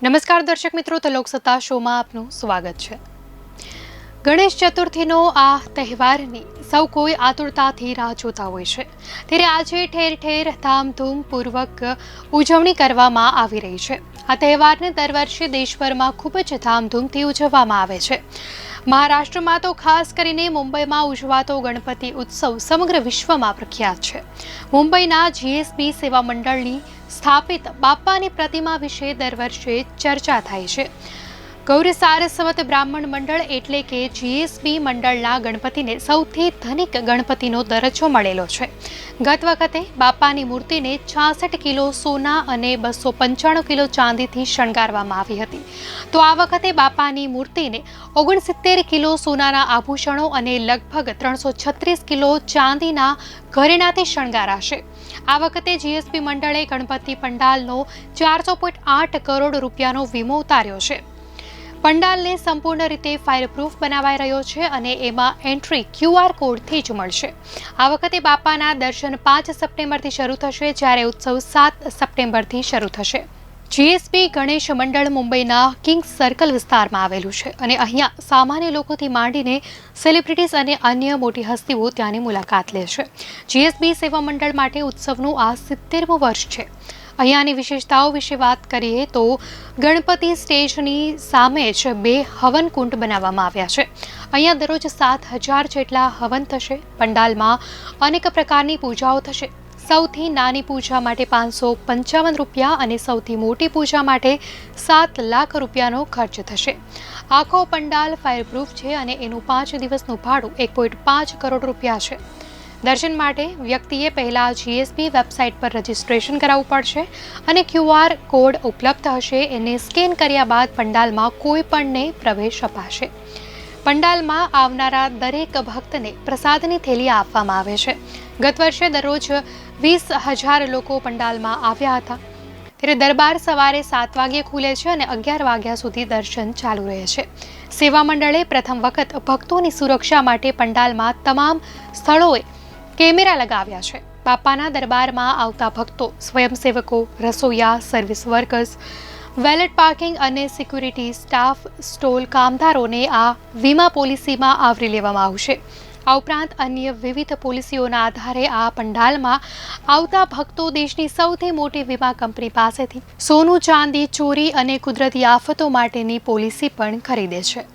નમસ્કાર દર્શક મિત્રો, તો લોકસત્તા શોમાં આપનું સ્વાગત છે। ગણેશ ચતુર્થીનો આ તહેવારની સૌ કોઈ આતુરતાથી રાહ જોતા હોય છે, ત્યારે આજે ઠેર ઠેર ધામધૂમપૂર્વક ઉજવણી કરવામાં આવી રહી છે। આ તહેવારને દર વર્ષે દેશભરમાં ખૂબ જ ધામધૂમથી ઉજવવામાં આવે છે। મહારાષ્ટ્રમાં તો ખાસ કરીને મુંબઈમાં ઉજવાતો ગણપતિ ઉત્સવ સમગ્ર વિશ્વમાં પ્રખ્યાત છે। મુંબઈના જીએસબી સેવા મંડળની સ્થાપિત બાપ્પાની પ્રતિમા વિશે દર વર્ષે ચર્ચા થાય છે। ગૌરી સારસ્વત બ્રાહ્મણ મંડળ એટલે કે જીએસબી મંડળના ગણપતિને સૌથી ધનિક ગણપતિનો દરજ્જો મળેલો છે। ગત વખતે બાપ્પાની મૂર્તિને 66 કિલો સોના અને 295 કિલો ચાંદીથી શણગારવામાં આવી હતી, તો આ વખતે બાપ્પાની મૂર્તિને 69 કિલો સોનાના આભૂષણો અને લગભગ 336 કિલો ચાંદીના ઘરેણાથી શણગારાશે। આ વખતે જીએસબી મંડળે ગણપતિ પંડાલનો 400.8 કરોડ રૂપિયાનો વીમો ઉતાર્યો છે। પંડાલને સંપૂર્ણ રીતે ફાયરપ્રૂફ બનાવાઈ રહ્યો છે અને એમાં એન્ટ્રી QR કોડથી જ મળશે। આ વખતે બાપ્પાના દર્શન 5 સપ્ટેમ્બરથી શરૂ થશે, જ્યારે ઉત્સવ 7 સપ્ટેમ્બરથી શરૂ થશે। જીએસબી ગણેશ મંડળ મુંબઈના કિંગ્સ સર્કલ વિસ્તારમાં આવેલું છે અને અહીંયા સામાન્ય લોકોથી માંડીને સેલિબ્રિટીઝ અને અન્ય મોટી હસ્તીઓ ત્યાંની મુલાકાત લે છે। જીએસબી સેવા મંડળ માટે ઉત્સવનું આ 70મું વર્ષ છે। અહીંયાની વિશેષતાઓ વિશે વાત કરીએ તો ગણપતિ સ્ટેજની સામે જ 2 હવન કુંડ બનાવવામાં આવ્યા છે। અહીંયા દરરોજ 7000 જેટલા હવન થશે। પંડાલમાં અનેક પ્રકારની પૂજાઓ થશે। સૌથી નાની પૂજા માટે 555 રૂપિયા અને સૌથી મોટી પૂજા માટે 7 લાખ રૂપિયાનો ખર્ચ થશે। આખો પંડાલ ફાયરપ્રૂફ છે અને એનું 5 દિવસનું ભાડું 1.5 કરોડ રૂપિયા છે। દર્શન માટે વ્યક્તિએ પહેલા જીએસબી વેબસાઇટ પર રજીસ્ટ્રેશન કરાવવું પડશે અને QR કોડ ઉપલબ્ધ હશે, એને સ્કેન કર્યા બાદ પંડાલમાં કોઈ પણને પ્રવેશ અપાશે। પંડાલમાં આવનારા દરેક ભક્તને પ્રસાદની થેલી આપવામાં આવે છે। ગત વર્ષે દરરોજ 20,000 લોકો પંડાલમાં આવ્યા હતા, ત્યારે દરબાર સવારે 7 વાગ્યે ખુલે છે અને 11 વાગ્યા સુધી દર્શન ચાલુ રહે છે। સેવા મંડળે પ્રથમ વખત ભક્તોની સુરક્ષા માટે પંડાલમાં તમામ સ્થળોએ કેમેરા લગાવ્યા છે। બાપ્પાના દરબારમાં આવતા ભક્તો, સ્વયંસેવકો, રસોઈયા, સર્વિસ વર્કર્સ, વેલેટ પાર્કિંગ અને સિક્યુરિટી સ્ટાફ, સ્ટોલ કામદારોને આ વીમા પોલિસીમાં આવરી લેવામાં આવશે। આ ઉપરાંત અન્ય વિવિધ પોલિસીઓના આધારે આ પંડાલમાં આવતા ભક્તો દેશની સૌથી મોટી વીમા કંપની પાસેથી સોનું, ચાંદી, ચોરી અને કુદરતી આફતો માટેની પોલિસી પણ ખરીદે છે।